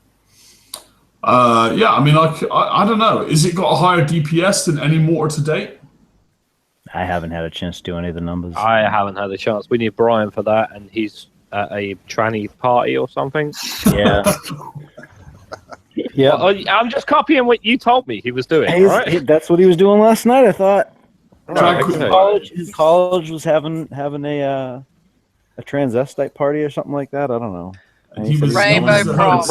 Yeah, I mean, I don't know. Is it got a higher DPS than any mortar to date? I haven't had a chance to do any of the numbers. I haven't had a chance. We need Brian for that, and he's at a tranny party or something. Yeah. Yeah. Well, I'm just copying what you told me he was doing. Right? That's what he was doing last night, I thought. Right, okay. His college was having a transvestite party or something like that. I don't know. Rainbow prom.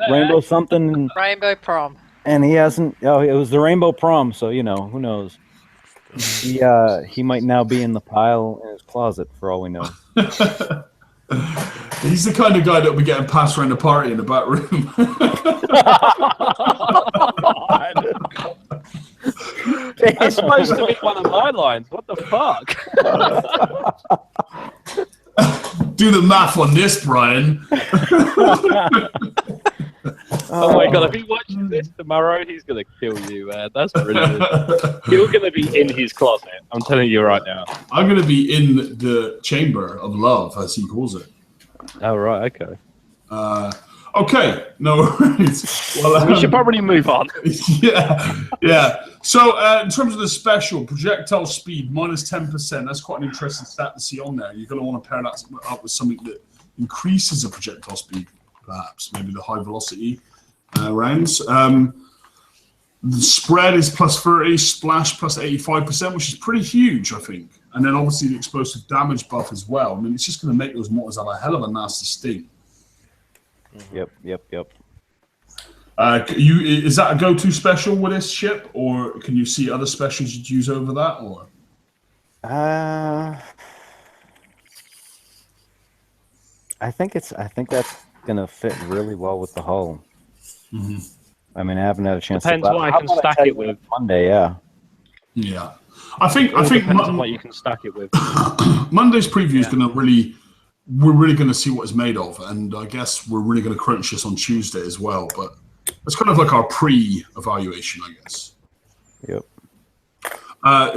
Rainbow something. Rainbow prom. And he hasn't. Oh, it was the rainbow prom. So who knows? He might now be in the pile in his closet for all we know. He's the kind of guy that will be getting passed around the party in the back room. That's supposed to be one of my lines. What the fuck? Do the math on this, Brian. Oh my god, if he watches this tomorrow, he's going to kill you, man. That's brilliant. You're going to be in his closet. I'm telling you right now. I'm going to be in the chamber of love, as he calls it. Oh, right, okay. Okay, no worries. Well, we should probably move on. Yeah. So, in terms of the special, projectile speed, minus 10%. That's quite an interesting stat to see on there. You're going to want to pair that up with something that increases the projectile speed perhaps maybe the high velocity rounds. The spread is plus 30, splash plus 85%, which is pretty huge, I think. And then obviously the explosive damage buff as well. I mean, it's just going to make those mortars have a hell of a nasty sting. Yep. Is that a go-to special with this ship, or can you see other specials you'd use over that? Or I think that's gonna fit really well with the hull. Mm-hmm. I mean, I haven't had a chance. Depends to what I can stack it with. Monday, yeah. Yeah, I think depends on what you can stack it with. Monday's preview is going to we're really going to see what it's made of, and I guess we're really going to crunch this on Tuesday as well. But it's kind of like our pre-evaluation, I guess. Yep.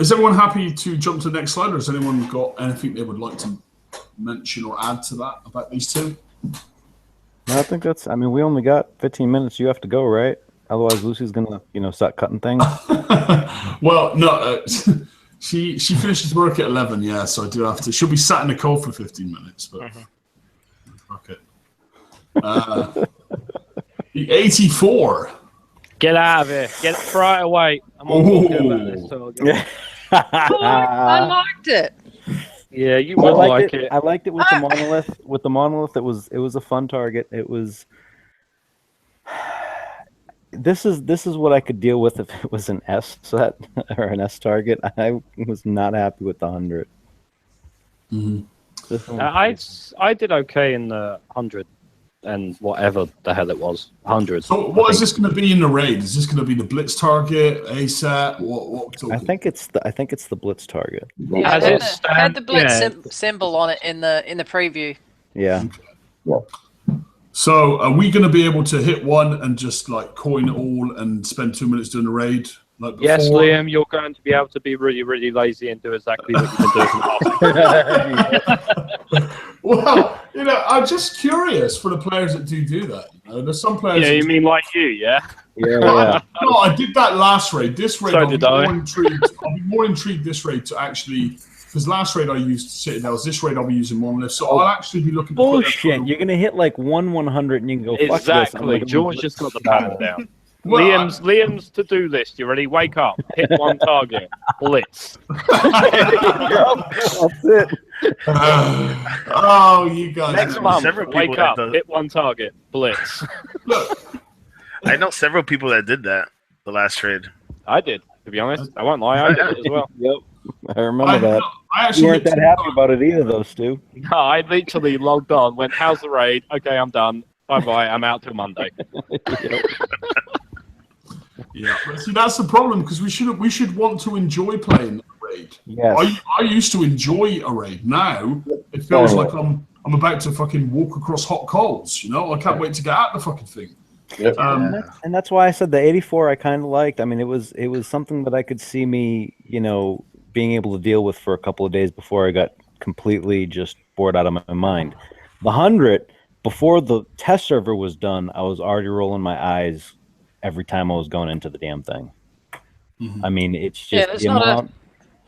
Is everyone happy to jump to the next slide, or has anyone got anything they would like to mention or add to that about these two? No, I think that's. I mean, we only got 15 minutes. You have to go, right? Otherwise, Lucy's gonna, start cutting things. Well, no, she finishes work at 11. Yeah, so I do have to. She'll be sat in the cold for 15 minutes, but okay. The 84. Get out of here! Throw it away. I'm on about this target. I liked it. Yeah, you would like it. I liked it with the monolith. With the monolith, it was a fun target. It was. This is what I could deal with if it was an S set or an S target. I was not happy with the 100. Mm-hmm. I did okay in the 100 and whatever the hell it was. 100. So what is this going to be in the raid? Is this going to be the blitz target, ASAT? What I think it's the blitz target. Yeah, had the blitz symbol on it in the preview. Yeah. Yeah. So are we going to be able to hit one and just like coin it all and spend 2 minutes doing the raid? Like before? Yes, Liam, you're going to be able to be really, really lazy and do exactly what you've been doing for the past. Well, I'm just curious for the players that do that. There's some players. Yeah, you mean like you, yeah? Yeah. No, I did that last raid. This raid, So I'll be did I. I'll be more intrigued this raid to actually. Because last raid I used Citadels, this raid I'll be using Monolith, so I'll actually be looking. Bullshit! You're gonna hit like 100 and you can go. Fuck this. Exactly. George just got the pattern down. Well, Liam's to-do list. You ready? Wake up. Hit one target. Blitz. That's it. Oh, you guys! Next month, several people wake up. that Hit one target. Blitz. Look, I know several people that did that the last trade. I did. To be honest, I won't lie. I did it as well. Yep. I remember that. I actually You weren't that happy about it either, those two. No, I literally logged on, went, "How's the raid? Okay, I'm done. Bye-bye. I'm out till Monday." Yeah, but see, that's the problem because we should want to enjoy playing a raid. Yes. I used to enjoy a raid. Now it feels like I'm about to fucking walk across hot coals. I can't wait to get out the fucking thing. Yep. And that's why I said the 84 I kind of liked. I mean, it was something that I could see me, being able to deal with for a couple of days before I got completely just bored out of my mind. The 100, before the test server was done, I was already rolling my eyes every time I was going into the damn thing. Mm-hmm. I mean, it's just the amount.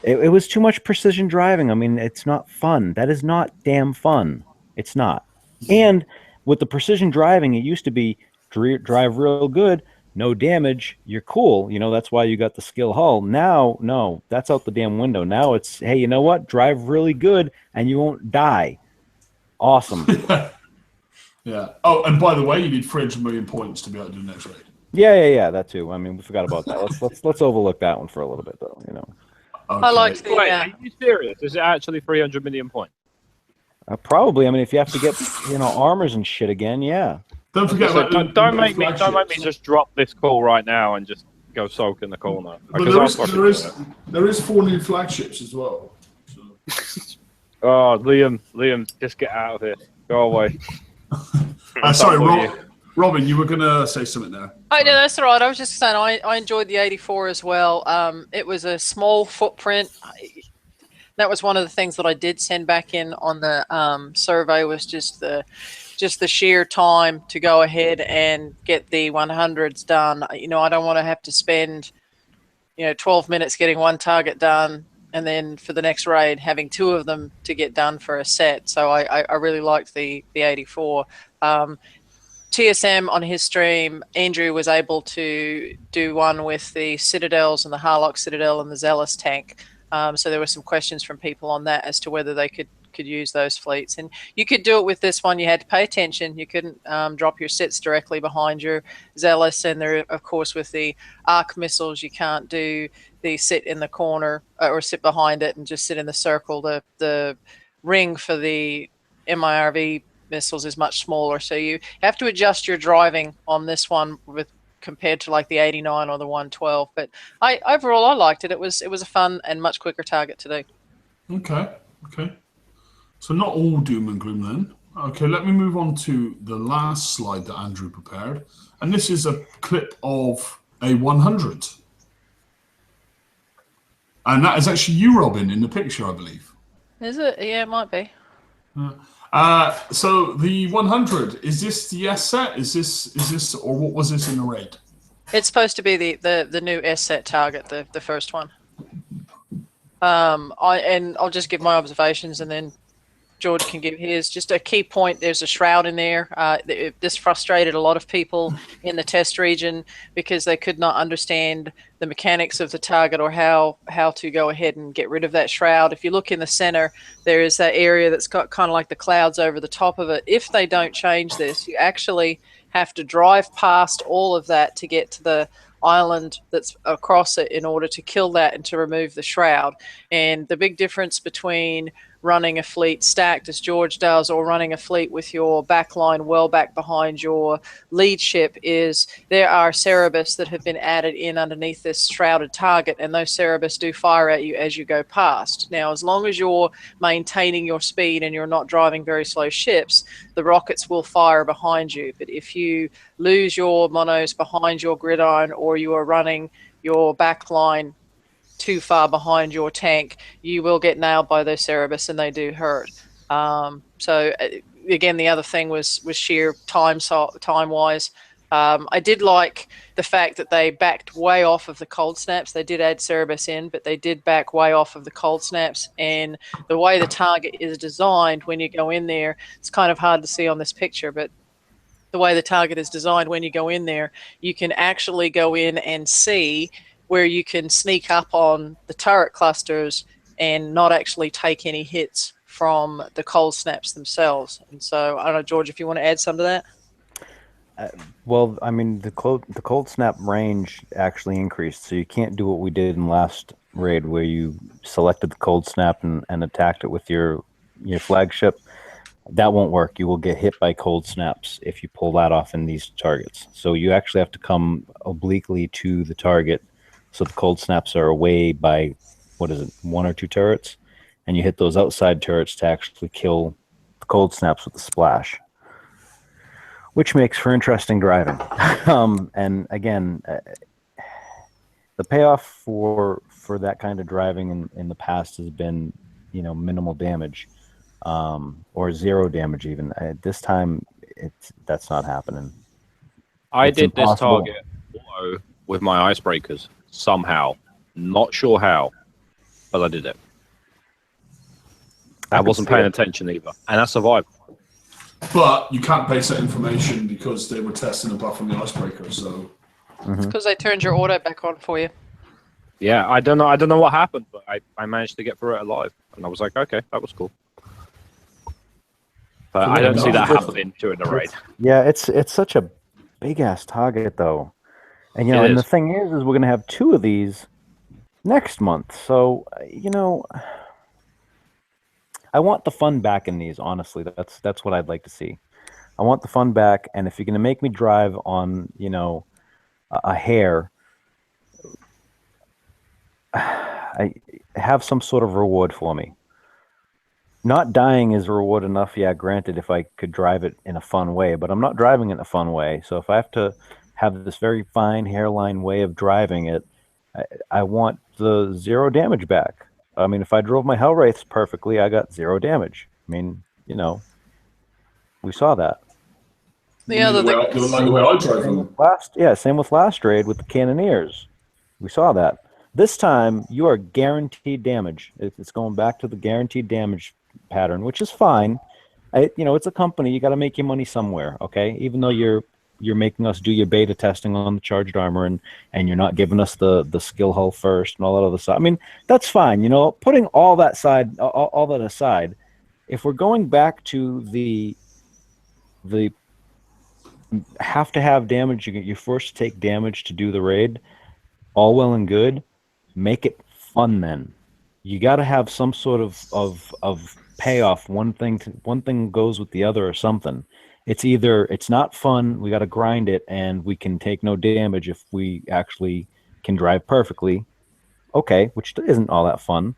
It was too much precision driving. I mean, it's not fun. That is not damn fun. It's not. And with the precision driving, it used to be drive real good, no damage, you're cool. That's why you got the skill hull. Now, no, that's out the damn window. Now it's, hey, you know what? Drive really good and you won't die. Awesome. Yeah. Oh, and by the way, you need 300 million points to be able to do the next raid. Yeah, that too. I mean, we forgot about that. Let's overlook that one for a little bit, though. Okay. I like the. Wait, are you serious? Is it actually 300 million points? Probably. I mean, if you have to get armors and shit again, yeah. Don't forget. Don't make me just drop this call right now and just go sulk in the corner. But there is 4 new flagships as well. So. Oh, Liam, just get out of here. Go away. Sorry, Robin, you were going to say something there. Oh, no, that's all right. I was just saying I enjoyed the 84 as well. It was a small footprint. That was one of the things that I did send back in on the survey was just the sheer time to go ahead and get the 100s done. I don't want to have to spend 12 minutes getting one target done and then for the next raid having 2 of them to get done for a set. So I really liked the 84. TSM on his stream, Andrew was able to do one with the Citadels and the Harlock Citadel and the Zealous tank. So there were some questions from people on that as to whether they could use those fleets. And you could do it with this one. You had to pay attention. You couldn't drop your sits directly behind your Zealous. And there, of course, with the arc missiles, you can't do the sit in the corner or sit behind it and just sit in the circle. The ring for the MIRV missiles is much smaller. So you have to adjust your driving on this one compared to like the 89 or the 112. But overall I liked it. It was a fun and much quicker target to do. Okay. So not all doom and gloom then. Okay, let me move on to the last slide that Andrew prepared. And this is a clip of a 100. And that is actually you, Robin, in the picture, I believe. Is it? Yeah, it might be. So the 100, is this the S set? Is this, or what was this in the raid? It's supposed to be the new S set target, the first one. I'll just give my observations and then George can give his. Just a key point, there's a shroud in there. This frustrated a lot of people in the test region because they could not understand the mechanics of the target or how to go ahead and get rid of that shroud. If you look in the center, there is that area that's got kind of like the clouds over the top of it. If they don't change this, you actually have to drive past all of that to get to the island that's across it in order to kill that and to remove the shroud. And the big difference between running a fleet stacked as George does or running a fleet with your backline well back behind your lead ship is there are Cerebus that have been added in underneath this shrouded target, and those Cerebus do fire at you as you go past. Now, as long as you're maintaining your speed and you're not driving very slow ships, the rockets will fire behind you. But if you lose your monos behind your gridiron or you are running your backline too far behind your tank, you will get nailed by those Cerebus, and they do hurt. So again, the other thing was sheer time wise. I did like the fact that they backed way off of the cold snaps. They did add Cerebus in, but they did back way off of the cold snaps. And the way the target is designed when you go in there, it's kind of hard to see on this picture, but the way the target is designed when you go in there, you can actually go in and see where you can sneak up on the turret clusters and not actually take any hits from the cold snaps themselves. And so, I don't know, George, if you want to add some to that? Well, I mean, the cold snap range actually increased, so you can't do what we did in last raid where you selected the cold snap and attacked it with your flagship. That won't work. You will get hit by cold snaps if you pull that off in these targets. So you actually have to come obliquely to the target. So the cold snaps are away by, what is it, 1 or 2 turrets? And you hit those outside turrets to actually kill the cold snaps with the splash, which makes for interesting driving. And again, the payoff for that kind of driving in the past has been, minimal damage, or 0 damage even. This time, that's not happening. I did this target with my icebreakers. Somehow, not sure how, but I did it. I wasn't paying attention either, and I survived. But you can't base that information because they were testing a buff on the icebreaker, so. It's because they turned your auto back on for you. Yeah, I don't know what happened, but I managed to get through it alive, and I was like, okay, that was cool. But I don't see that happening during the raid. Yeah, it's such a big ass target though. And and the thing is we're going to have 2 of these next month. So, I want the fun back in these, honestly. That's what I'd like to see. I want the fun back, and if you're going to make me drive on, a hair, I have some sort of reward for me. Not dying is a reward enough, yeah, granted, if I could drive it in a fun way, but I'm not driving it in a fun way. So if I have to have this very fine hairline way of driving it, I want the 0 damage back. I mean, if I drove my Hellwraiths perfectly, I got 0 damage. I mean, we saw that. The other thing, like the way I drive them. Same with last raid with the Cannoneers. We saw that. This time, you are guaranteed damage. It's going back to the guaranteed damage pattern, which is fine, It's a company. You got to make your money somewhere, okay? Even though you're making us do your beta testing on the charged armor, and you're not giving us the skill hull first and all that other stuff. I mean, that's fine. Putting all that aside, if we're going back to the have to have damage, you're forced to take damage to do the raid, all well and good. Make it fun then. You got to have some sort of payoff. One thing goes with the other or something. It's either it's not fun, we got to grind it, and we can take no damage if we actually can drive perfectly. Okay, which isn't all that fun.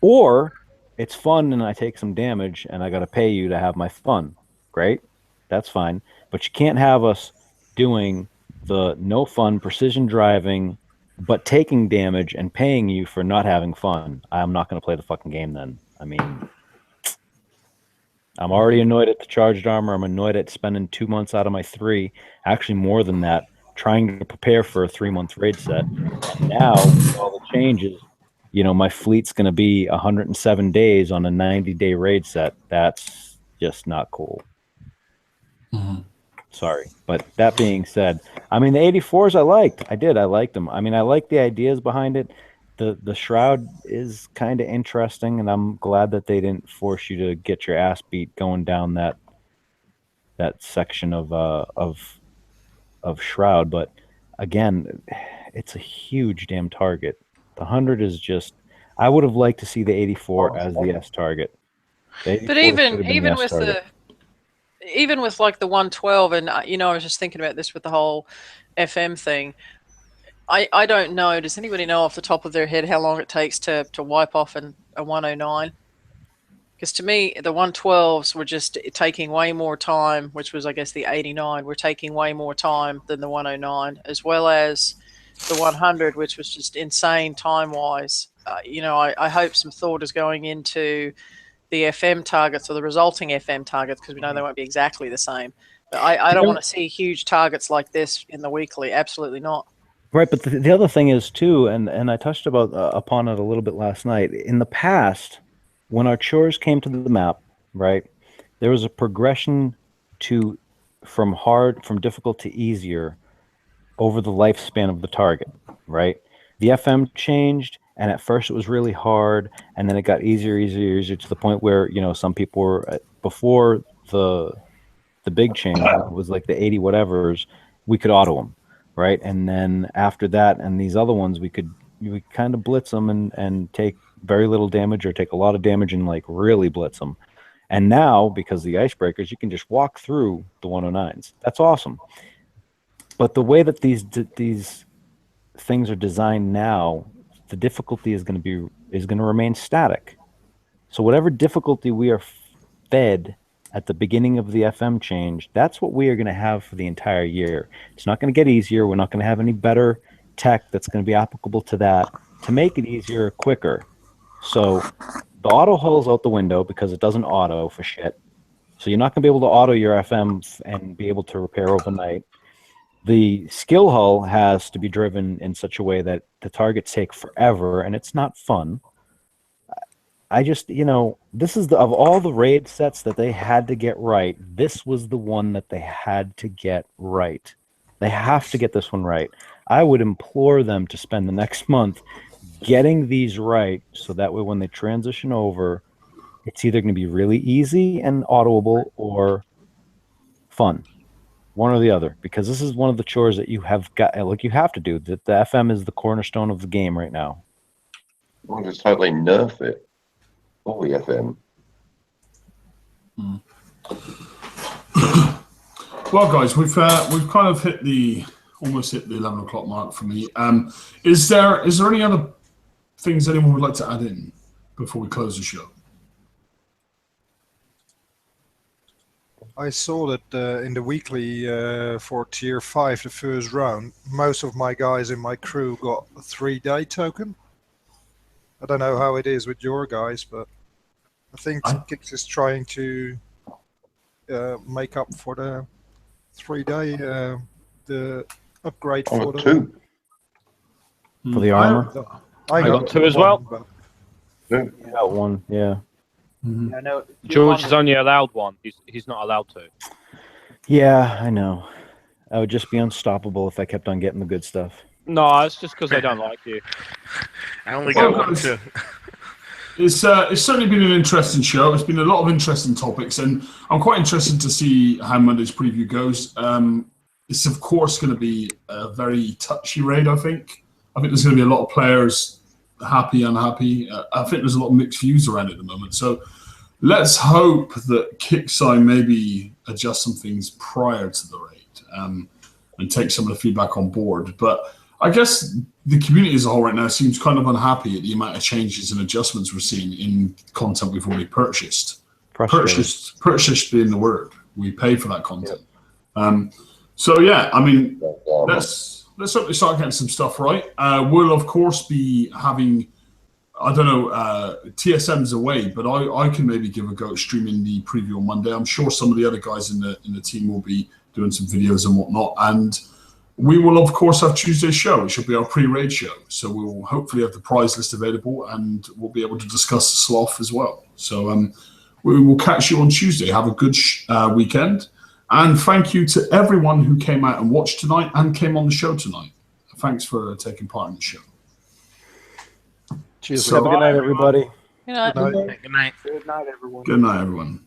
Or it's fun and I take some damage and I got to pay you to have my fun. Great, that's fine. But you can't have us doing the no fun precision driving, but taking damage and paying you for not having fun. I'm not going to play the fucking game then. I mean, I'm already annoyed at the charged armor. I'm annoyed at spending 2 months out of my 3, actually more than that, trying to prepare for a 3-month raid set. And now, with all the changes, my fleet's going to be 107 days on a 90-day raid set. That's just not cool. Mm-hmm. Sorry. But that being said, I mean, the 84s I liked. I liked them. I mean, I like the ideas behind it. The shroud is kind of interesting, and I'm glad that they didn't force you to get your ass beat going down that section of shroud. But again, it's a huge damn target. The 100 is just. I would have liked to see the 84 as the S target. But even with like the 112, and I was just thinking about this with the whole FM thing. I don't know. Does anybody know off the top of their head how long it takes to wipe off a 109? Because to me, the 112s were just taking way more time, which was, I guess, the 89. Were taking way more time than the 109, as well as the 100, which was just insane time-wise. I hope some thought is going into the FM targets or the resulting FM targets, because we know they won't be exactly the same. But I don't want to see huge targets like this in the weekly. Absolutely not. Right, but the other thing is too, and I touched upon it a little bit last night. In the past, when our chores came to the map, right, there was a progression from difficult to easier over the lifespan of the target, right? The FM changed, and at first it was really hard, and then it got easier to the point where some people were before the big change. It was like the 80 whatevers, we could auto them. Right, and then after that, and these other ones, we kind of blitz them and take very little damage, or take a lot of damage and like really blitz them. And now, because of the icebreakers, you can just walk through the 109s. That's awesome. But the way that these things are designed now, the difficulty is going to remain static. So whatever difficulty we are fed at the beginning of the FM change, that's what we are going to have for the entire year. It's not going to get easier. We're not going to have any better tech that's going to be applicable to that to make it easier or quicker. So the auto hull's out the window because it doesn't auto for shit. So you're not going to be able to auto your FM and be able to repair overnight. The skill hull has to be driven in such a way that the targets take forever, and it's not fun. I just, this is of all the raid sets that they had to get right, this was the one that they had to get right. They have to get this one right. I would implore them to spend the next month getting these right, so that way when they transition over, it's either going to be really easy and autoable or fun. One or the other, because this is one of the chores that you have to do. That the FM is the cornerstone of the game right now. I want to totally nerf it. Holy FM. Well, guys, we've kind of almost hit the 11 o'clock mark for me. Is there any other things anyone would like to add in before we close the show? I saw that in the weekly for Tier 5, the first round, most of my guys in my crew got a 3-day token. I don't know how it is with your guys, but I think Kix is trying to make up for the 3-day the upgrade for the 2. For the armor. I got 2 as well. You got 1, yeah. Mhm. Yeah, I know. George is only allowed one. He's not allowed to. Yeah, I know. I would just be unstoppable if I kept on getting the good stuff. No, it's just because they don't like you. I only Well, got one guys, too. It's certainly been an interesting show. It's been a lot of interesting topics, and I'm quite interested to see how Monday's preview goes. It's of course going to be a very touchy raid. I think there's going to be a lot of players happy, unhappy. I think there's a lot of mixed views around it at the moment. So let's hope that Kickside maybe adjust some things prior to the raid and take some of the feedback on board. But I guess the community as a whole right now seems kind of unhappy at the amount of changes and adjustments we're seeing in content we've already purchased. Purchased being the word. We pay for that content. So yeah, I mean, let's certainly start getting some stuff right. We'll of course be having, I don't know, TSM's away, but I can maybe give a go at streaming the preview on Monday. I'm sure some of the other guys in the team will be doing some videos and whatnot, and we will, of course, have Tuesday's show, which will be our pre-raid show. So we'll hopefully have the prize list available, and we'll be able to discuss the Sloth as well. So we will catch you on Tuesday. Have a good weekend. And thank you to everyone who came out and watched tonight and came on the show tonight. Thanks for taking part in the show. Cheers. Have a good night, everybody. Good night. Good night. Good night, everyone. Good night, everyone.